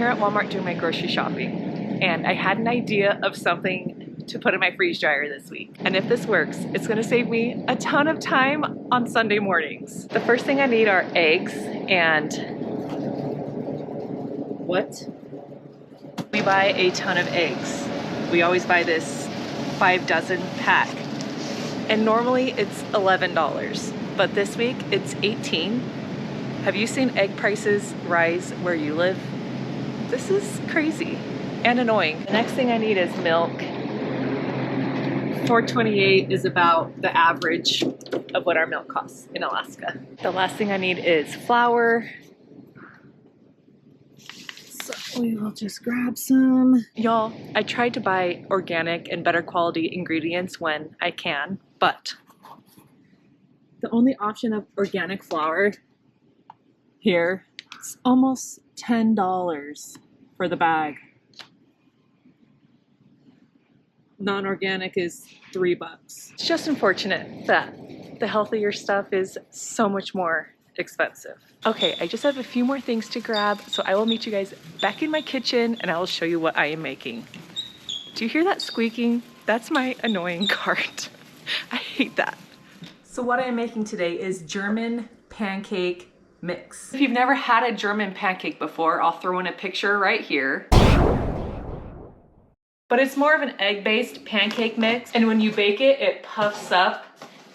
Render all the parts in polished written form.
here at Walmart doing my grocery shopping, and I had an idea of something to put in my freeze dryer this week. And if this works, it's gonna save me a ton of time on Sunday mornings. The first thing I need are eggs, and what? We buy a ton of eggs. We always buy this 5 dozen pack, and normally it's $11, but this week it's $18. Have you seen egg prices rise where you live? This is crazy and annoying. The next thing I need is milk. $4.28 is about the average of what our milk costs in Alaska. The last thing I need is flour. So we will just grab some. Y'all, I tried to buy organic and better quality ingredients when I can, but the only option of organic flour here, it's almost $10 for the bag. Non-organic is $3. It's just unfortunate that the healthier stuff is so much more expensive. Okay, I just have a few more things to grab, so I will meet you guys back in my kitchen and I will show you what I am making. Do you hear that squeaking? That's my annoying cart. I hate that. So what I am making today is German pancake mix. If you've never had a German pancake before, I'll throw in a picture right here. But it's more of an egg-based pancake mix, and when you bake it, it puffs up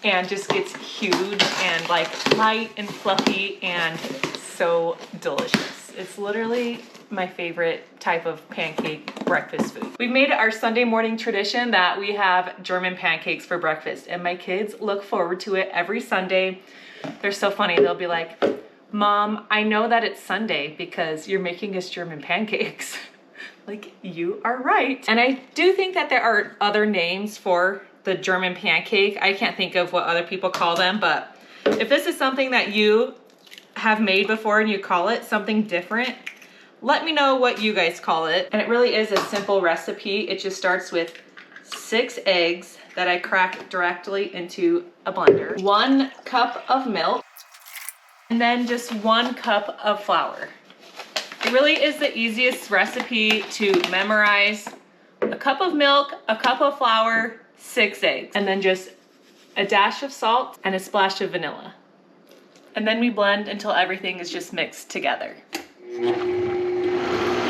and just gets huge and like light and fluffy and so delicious. It's literally my favorite type of pancake breakfast food. We've made it our Sunday morning tradition that we have German pancakes for breakfast, and my kids look forward to it every Sunday. They're so funny. They'll be like, Mom, I know that it's Sunday because you're making us German pancakes. Like, you are right. And I do think that there are other names for the German pancake. I can't think of what other people call them, but if this is something that you have made before and you call it something different, let me know what you guys call it. And it really is a simple recipe. It just starts with 6 eggs that I crack directly into a blender, 1 cup of milk, and then just 1 cup of flour. It really is the easiest recipe to memorize. A cup of milk, a cup of flour, 6 eggs, and then just a dash of salt and a splash of vanilla. And then we blend until everything is just mixed together.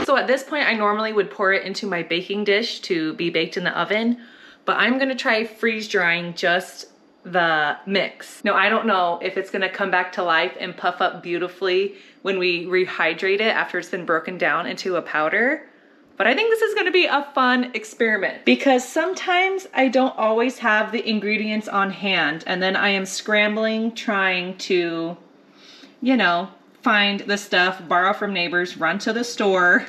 So at this point, I normally would pour it into my baking dish to be baked in the oven, but I'm gonna try freeze drying just the mix. Now, I don't know if it's gonna come back to life and puff up beautifully when we rehydrate it after it's been broken down into a powder, but I think this is gonna be a fun experiment because sometimes I don't always have the ingredients on hand, and then I am scrambling trying to, you know, find the stuff, borrow from neighbors, run to the store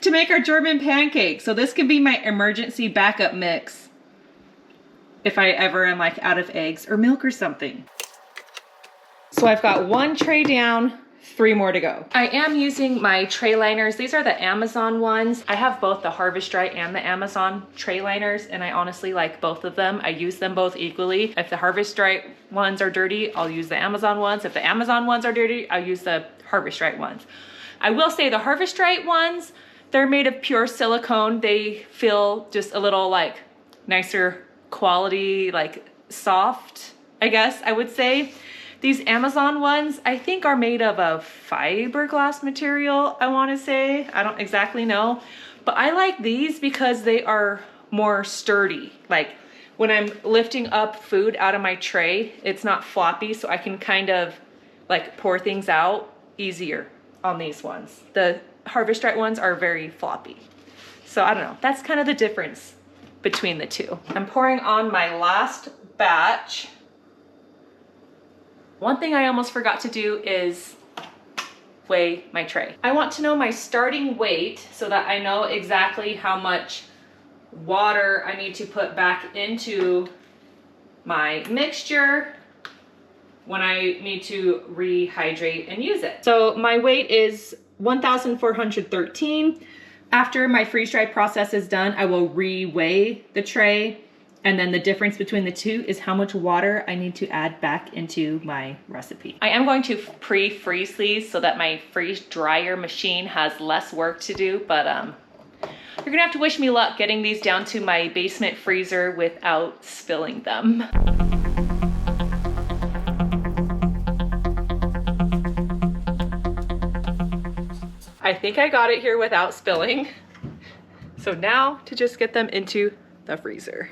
to make our German pancakes. So this can be my emergency backup mix if I ever am like out of eggs or milk or something. So I've got 1 tray down, 3 more to go. I am using my tray liners. These are the Amazon ones. I have both the Harvest Right and the Amazon tray liners, and I honestly like both of them. I use them both equally. If the Harvest Right ones are dirty, I'll use the Amazon ones. If the Amazon ones are dirty, I'll use the Harvest Right ones. I will say the Harvest Right ones, they're made of pure silicone. They feel just a little like nicer quality, like soft, I guess I would say. These Amazon ones, I think are made of a fiberglass material, I wanna say. I don't exactly know, but I like these because they are more sturdy. Like when I'm lifting up food out of my tray, it's not floppy, so I can kind of like pour things out easier on these ones. The Harvest Right ones are very floppy. So I don't know, that's kind of the difference between the two. I'm pouring on my last batch. One thing I almost forgot to do is weigh my tray. I want to know my starting weight so that I know exactly how much water I need to put back into my mixture when I need to rehydrate and use it. So my weight is 1,413. After my freeze dry process is done, I will re-weigh the tray And then the difference between the two is how much water I need to add back into my recipe. I am going to pre-freeze these so that my freeze dryer machine has less work to do, but you're gonna have to wish me luck getting these down to my basement freezer without spilling them. I think I got it here without spilling. So now to just get them into the freezer.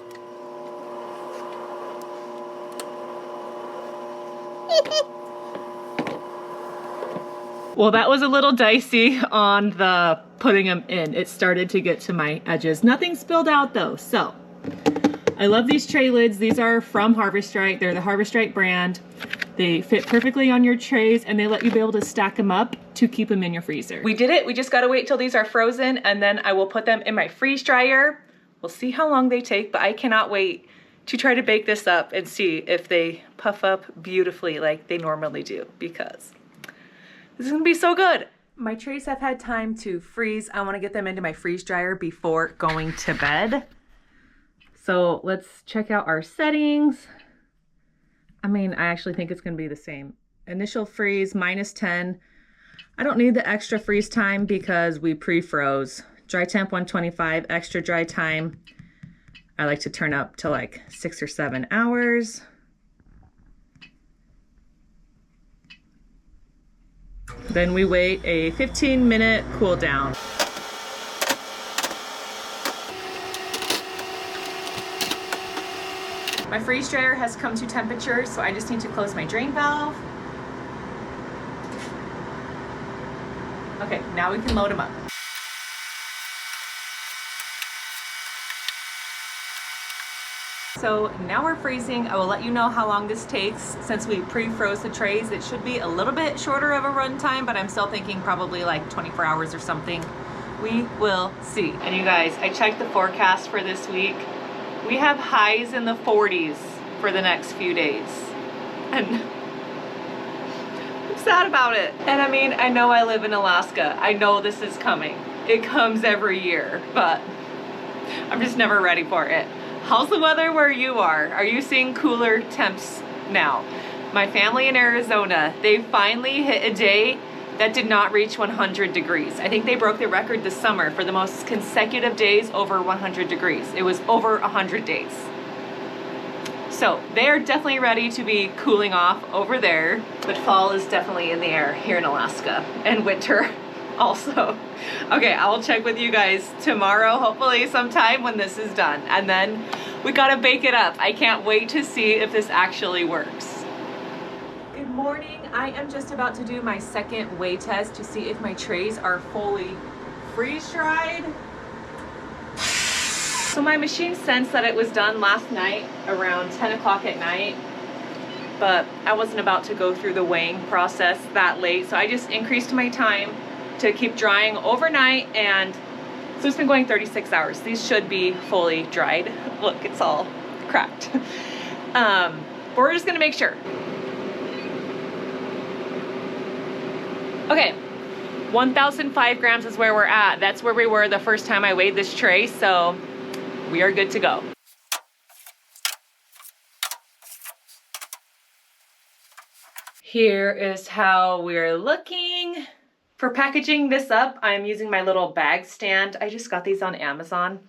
Well, that was a little dicey on the putting them in. It started to get to my edges. Nothing spilled out though, so. I love these tray lids. These are from Harvest Right. They're the Harvest Right brand. They fit perfectly on your trays and they let you be able to stack them up to keep them in your freezer. We did it. We just gotta wait till these are frozen and then I will put them in my freeze dryer. We'll see how long they take, but I cannot wait to try to bake this up and see if they puff up beautifully like they normally do, because this is gonna be so good. My trays have had time to freeze. I wanna get them into my freeze dryer before going to bed. So let's check out our settings. I mean, I actually think it's gonna be the same. Initial freeze, -10. I don't need the extra freeze time because we pre-froze. Dry temp 125, extra dry time. I like to turn up to like 6 or 7 hours. Then we wait a 15-minute cool down. My freeze dryer has come to temperature, so I just need to close my drain valve. Okay, now we can load them up. So now we're freezing. I will let you know how long this takes. Since we pre-froze the trays, it should be a little bit shorter of a run time, but I'm still thinking probably like 24 hours or something. We will see. And you guys, I checked the forecast for this week. We have highs in the 40s for the next few days. And I'm sad about it. And I mean, I know I live in Alaska. I know this is coming. It comes every year, but I'm just never ready for it. How's the weather where you are? Are you seeing cooler temps now? My family in Arizona, they finally hit a day that did not reach 100 degrees. I think they broke the record this summer for the most consecutive days over 100 degrees. It was over 100 days. So they're definitely ready to be cooling off over there, but fall is definitely in the air here in Alaska, and winter also. Okay, I will check with you guys tomorrow, hopefully sometime when this is done. And then we gotta bake it up. I can't wait to see if this actually works. Good morning. I am just about to do my second weigh test to see if my trays are fully freeze-dried. So my machine sensed that it was done last night around 10 o'clock at night, but I wasn't about to go through the weighing process that late, so I just increased my time to keep drying overnight, and so it's been going 36 hours. These should be fully dried. Look, it's all cracked. But we're just gonna make sure. Okay, 1,005 grams is where we're at. That's where we were the first time I weighed this tray, so we are good to go. Here is how we're looking. For packaging this up, I'm using my little bag stand. I just got these on Amazon.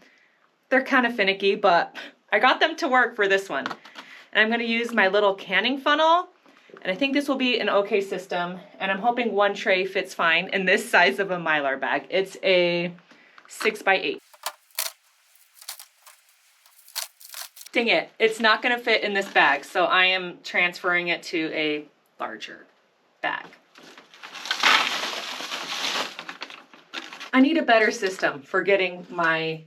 They're kind of finicky, but I got them to work for this one. And I'm gonna use my little canning funnel, and I think this will be an okay system, and I'm hoping one tray fits fine in this size of a Mylar bag. It's a 6x8. Dang it, it's not gonna fit in this bag, so I am transferring it to a larger bag. I need a better system for getting my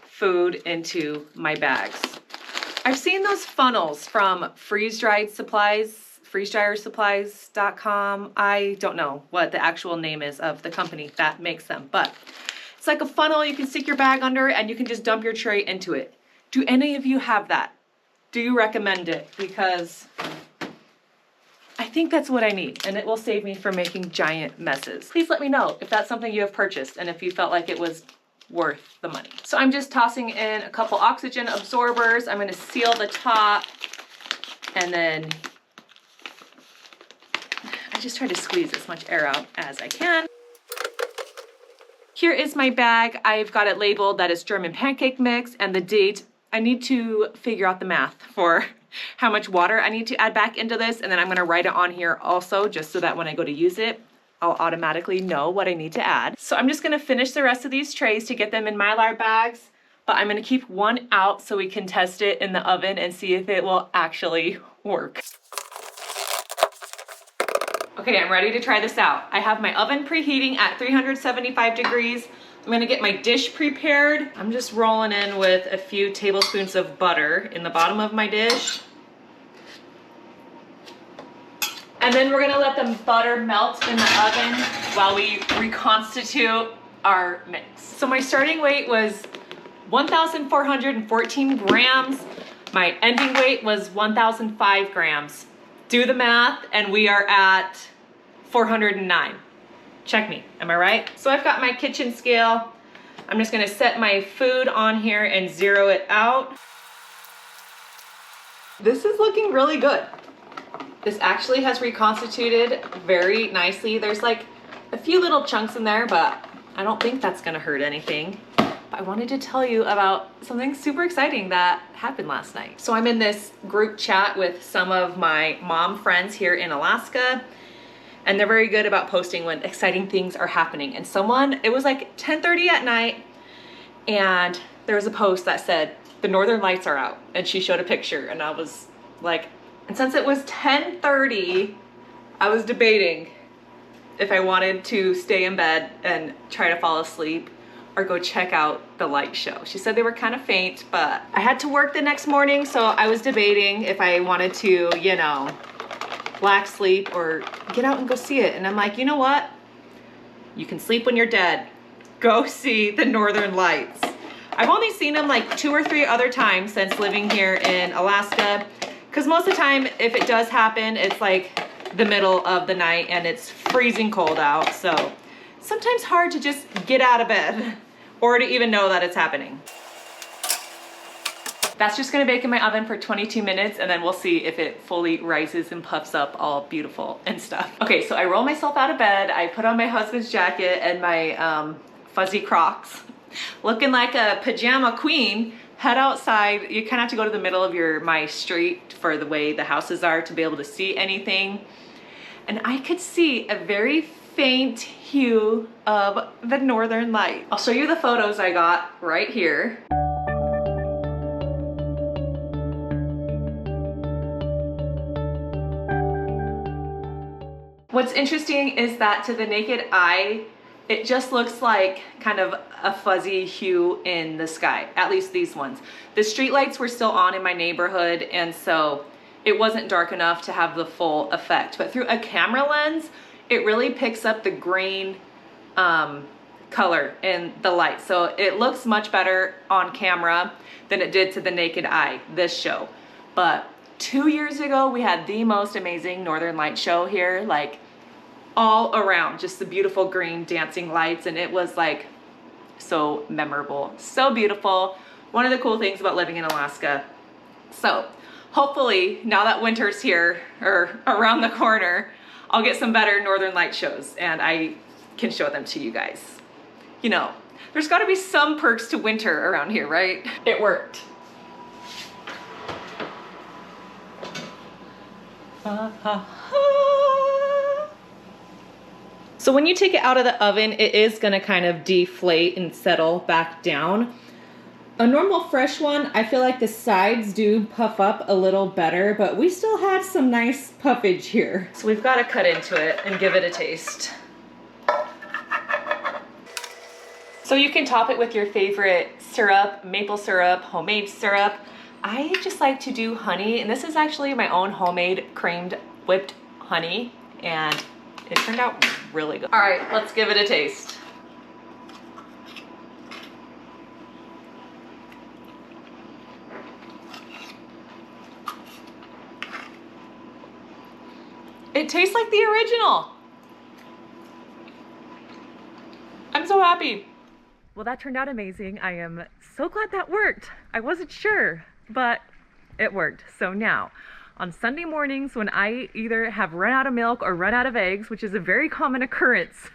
food into my bags. I've seen those funnels from freeze-dryersupplies.com. I don't know what the actual name is of the company that makes them, but it's like a funnel you can stick your bag under and you can just dump your tray into it. Do any of you have that? Do you recommend it? Because I think that's what I need, and it will save me from making giant messes. Please let me know if that's something you have purchased and if you felt like it was worth the money. So I'm just tossing in a couple oxygen absorbers. I'm gonna seal the top, and then I just try to squeeze as much air out as I can. Here is my bag. I've got it labeled that it's German pancake mix and the date. I need to figure out the math for how much water I need to add back into this, and then I'm gonna write it on here also, just so that when I go to use it, I'll automatically know what I need to add. So I'm just gonna finish the rest of these trays to get them in Mylar bags, but I'm gonna keep one out so we can test it in the oven and see if it will actually work. Okay, I'm ready to try this out. I have my oven preheating at 375 degrees. I'm gonna get my dish prepared. I'm just rolling in with a few tablespoons of butter in the bottom of my dish. And then we're gonna let the butter melt in the oven while we reconstitute our mix. So my starting weight was 1,414 grams. My ending weight was 1,005 grams. Do the math, and we are at 409. Check me, am I right? So I've got my kitchen scale. I'm just gonna set my food on here and zero it out. This is looking really good. This actually has reconstituted very nicely. There's like a few little chunks in there, but I don't think that's gonna hurt anything. But I wanted to tell you about something super exciting that happened last night. So I'm in this group chat with some of my mom friends here in Alaska, and they're very good about posting when exciting things are happening. And someone, it was like 10:30 at night, and there was a post that said, the Northern Lights are out. And she showed a picture, and I was like, and since it was 10:30, I was debating if I wanted to stay in bed and try to fall asleep or go check out the light show. She said they were kind of faint, but I had to work the next morning, so I was debating if I wanted to, you know, lack sleep or get out and go see it. And I'm like, you know what? You can sleep when you're dead. Go see the Northern Lights. I've only seen them like 2 or 3 other times since living here in Alaska, because most of the time, if it does happen, it's like the middle of the night and it's freezing cold out. So sometimes hard to just get out of bed or to even know that it's happening. That's just gonna bake in my oven for 22 minutes, and then we'll see if it fully rises and puffs up all beautiful and stuff. Okay, so I roll myself out of bed. I put on my husband's jacket and my fuzzy Crocs, looking like a pajama queen. Head outside. You kind of have to go to the middle of my street for the way the houses are to be able to see anything. And I could see a very faint hue of the Northern Light. I'll show you the photos I got right here. What's interesting is that to the naked eye, it just looks like kind of a fuzzy hue in the sky, at least these ones. The street lights were still on in my neighborhood, and so it wasn't dark enough to have the full effect. But through a camera lens, it really picks up the green color in the light. So it looks much better on camera than it did to the naked eye, this show. But 2 years ago, we had the most amazing Northern Light show here, like all around, just the beautiful green dancing lights, and it was like so memorable, so beautiful. One of the cool things about living in Alaska. So hopefully now that winter's here or around the corner, I'll get some better Northern Light shows and I can show them to you guys. You know, there's got to be some perks to winter around here, right? It worked. So when you take it out of the oven, it is gonna kind of deflate and settle back down. A normal fresh one, I feel like the sides do puff up a little better, but we still had some nice puffage here. So we've got to cut into it and give it a taste. So you can top it with your favorite syrup, maple syrup, homemade syrup. I just like to do honey, and this is actually my own homemade creamed whipped honey, and it turned out really good. All right, let's give it a taste. It tastes like the original. I'm so happy. Well, that turned out amazing. I am so glad that worked. I wasn't sure, but it worked. So now, on Sunday mornings when I either have run out of milk or run out of eggs, which is a very common occurrence,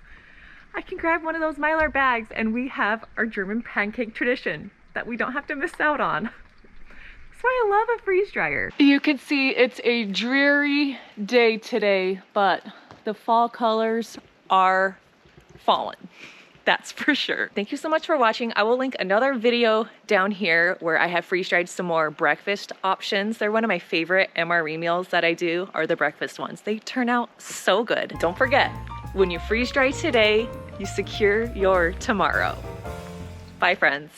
I can grab one of those Mylar bags and we have our German pancake tradition that we don't have to miss out on. That's why I love a freeze dryer. You can see it's a dreary day today, but the fall colors are falling. That's for sure. Thank you so much for watching. I will link another video down here where I have freeze dried some more breakfast options. They're one of my favorite MRE meals that I do, are the breakfast ones. They turn out so good. Don't forget, when you freeze dry today, you secure your tomorrow. Bye, friends.